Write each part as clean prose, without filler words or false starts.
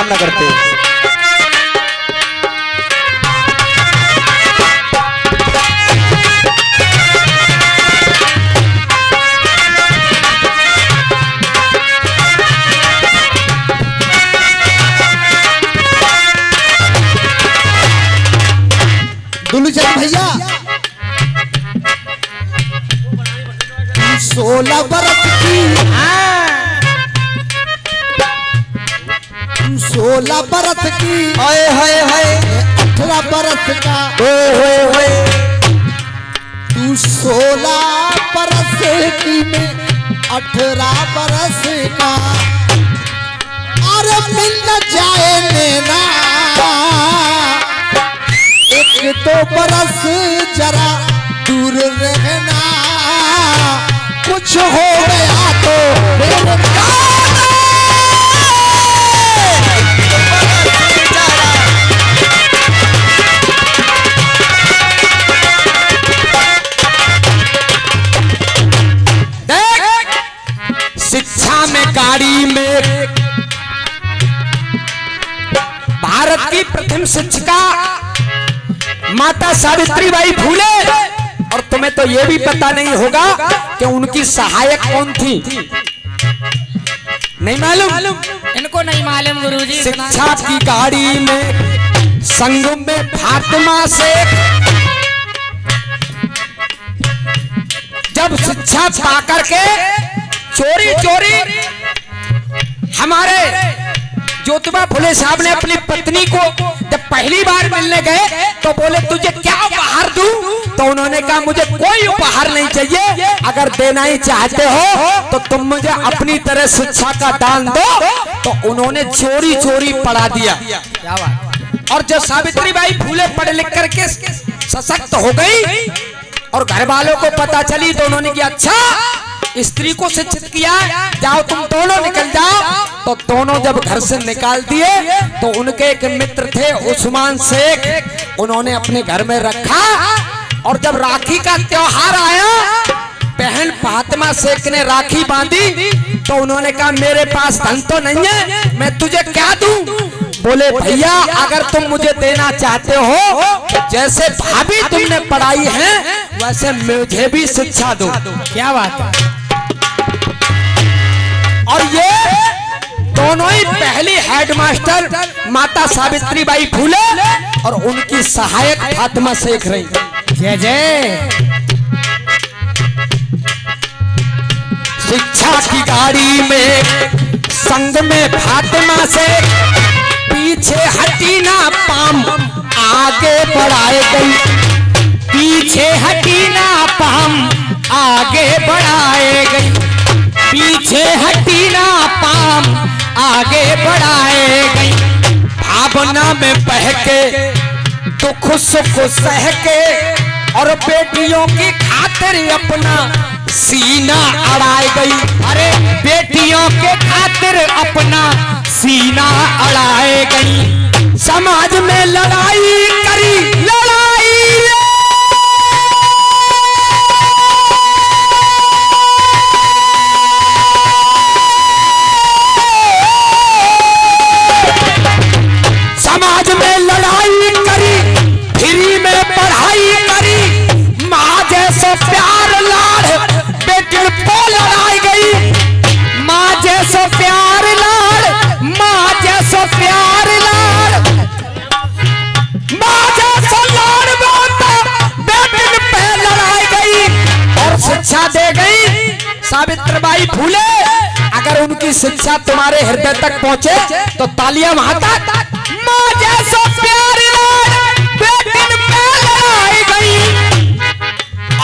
कामना करते हैं। दुलूचंद भैया 16 बरस की 16 बरस की हाय हाय हाय 18 बरस का ओए होए तू 16 बरस की मैं 18 बरस का अरे मिल न जाए नैना एक दो बरस जरा दूर रहना कुछ हो गया तो शिक्षा में गाड़ी में भारत की प्रथम शिक्षिका माता सावित्रीबाई फूले। और तुम्हें तो यह भी पता नहीं होगा कि उनकी सहायक कौन थी। नहीं मालूम? इनको नहीं मालूम गुरुजी। शिक्षा की गाड़ी में संगम में फातिमा से जब शिक्षा पाकर के चोरी चोरी हमारे ज्योतिबा फुले साहब ने अपनी पत्नी को जब पहली बार मिलने गए तो बोले तुझे क्या उपहार दूं? तो उन्होंने कहा मुझे कोई उपहार नहीं चाहिए, अगर देना ही चाहते हो तो तुम मुझे अपनी तरह शिक्षा का दान दो। तो उन्होंने चोरी चोरी पढ़ा दिया। क्या बात। और जब सावित्रीबाई फूले पढ़ लिख करके सशक्त हो गई और घर वालों को पता चली तो उन्होंने कहा अच्छा स्त्री को शिक्षित किया, जाओ तुम दोनों निकल जाओ। तो दोनों जब घर से निकाल दिए तो उनके एक मित्र थे उस्मान शेख, उन्होंने अपने घर में रखा। और जब राखी का त्योहार आया बहन फातिमा शेख ने राखी बांधी तो उन्होंने कहा मेरे पास धन तो नहीं है, मैं तुझे क्या दूं? बोले भैया अगर तुम मुझे देना चाहते हो तो जैसे भाभी तुमने पढ़ाई है वैसे मुझे भी शिक्षा दो। क्या बात है। और ये दोनों ही पहली हेडमास्टर माता सावित्रीबाई फूले और उनकी सहायक फातिमा शेख रही। जय जय। शिक्षा की गाड़ी में संग में फातिमा शेख पीछे हटी ना पाम आगे बढ़ाए गई, पीछे हटी ना पाम आगे बढ़ाए गई, पीछे हटी ना पाम आगे बढ़ाए गई। भावना में बह के दुख सुख सह के और बेटियों की खातिर अपना सीना अड़ाए गई। अरे बेटियों के खातिर अपना सीना अड़ाए गई। समाज में लड़ाई करी लड़ाई समाज में लड़ाई करी फ्री में पढ़ाई करी। माँ जैसो प्यार लाड़ बेटी को लड़ाई गई। माँ जैसो प्यार लाड़, माँ जैसो प्यार लाड़, माँ जैसो लाड़ बोलता बेटी पे लड़ाई गई। और शिक्षा दे गई सावित्रीबाई फूले। अगर उनकी शिक्षा तुम्हारे हृदय तक पहुंचे तो तालियां वहां तक। माँ जैसो प्यार लाड़ बेटी पे लड़ाई गई।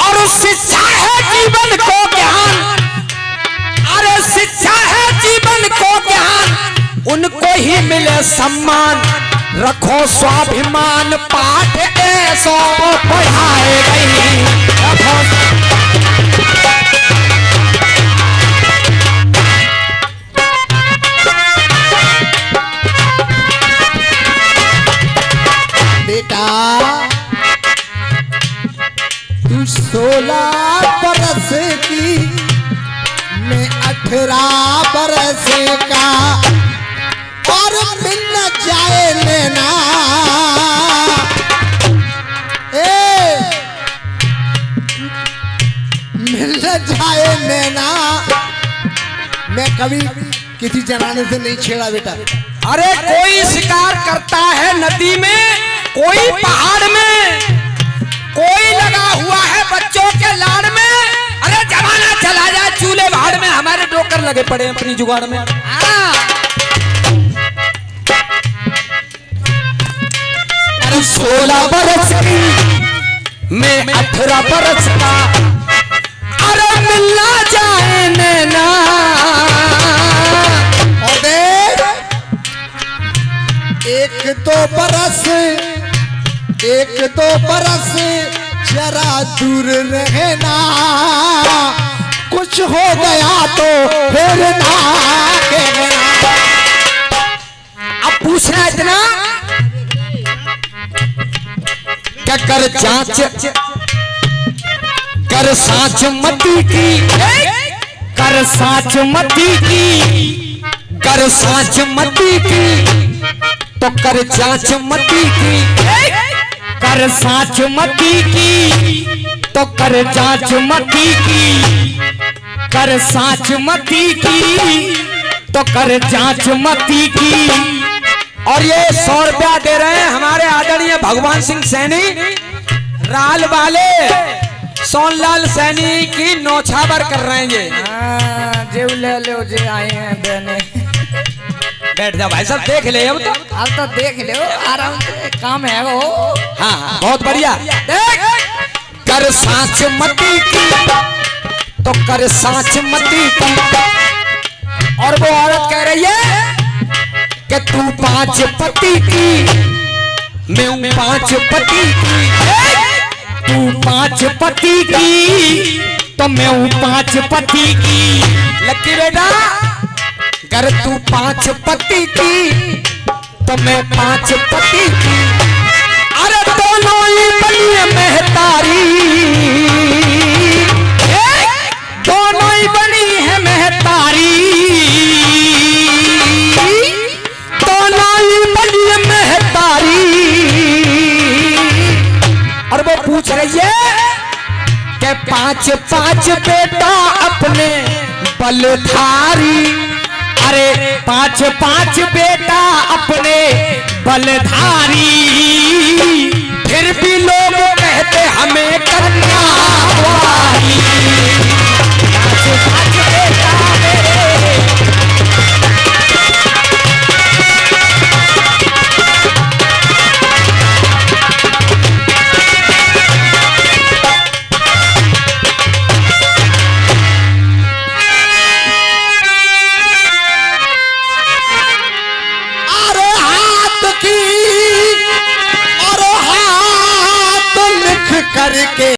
और शिक्षा है जीवन को ज्ञान, अरे शिक्षा है जीवन को ज्ञान, उनको ही मिले सम्मान। रखो स्वाभिमान पाठ ऐसो पढ़ाए गई। बेटा तू 16 बरस की मैं 18 बरस का और मिल कभी किसी जनाने से नहीं छेड़ा बेटा। अरे कोई शिकार करता है नदी में, कोई पहाड़ में, कोई लगा हुआ है बच्चों के लाड़ में। अरे जमाना चला जाए चूल्हे भाड़ में, हमारे डोकर लगे पड़े हैं अपनी जुगाड़ में। अरे 16 बरस की मैं 18 बरस का, अरे मिलना जाए नैना। और देख एक दो बरस जरा दूर रहना, कुछ हो गया तो फिर ना कहना। अब पूछना इतना क्या कर जांच कर साँच मती की, कर साँच मती की, कर साँच मती की, तो कर जांच मती की, कर साँच मती की, तो कर जांच मती की, कर साँच मती की, तो कर जांच मती की। और ये 100 रुपया दे रहे हैं हमारे आदरणीय भगवान सिंह सैनी, राल वाले सोनलाल सैनी की नौछावर कर रहे हैं ये। जेब ले लो जे आए हैं देने। बैठ जा भाई साहब, देख ले अब तो। अब तो देख लो आराम से, काम है वो। हाँ हाँ बहुत बढ़िया। देख कर साँच मती की, तो कर साँच मती की। और वो औरत कह रही है कि तू 5 पति की, मैं हूँ 5 पति की। तू 5 पति की, तो मैं हूँ 5 पति की। लक्की बेटा अगर तू 5 पति की, तो मैं 5 पति की। अरे दोनों ही बनिए महतारी, दोनों ही बनी है महतारी, दोनों ही बनी है महतारी। और वो पूछ रही है कि 5 बेटा अपने बलधारी। अरे 5 बेटा अपने बलधारी, फिर भी लोग कहते हमें कन्या वाली। 5 बेटा मेरे, करके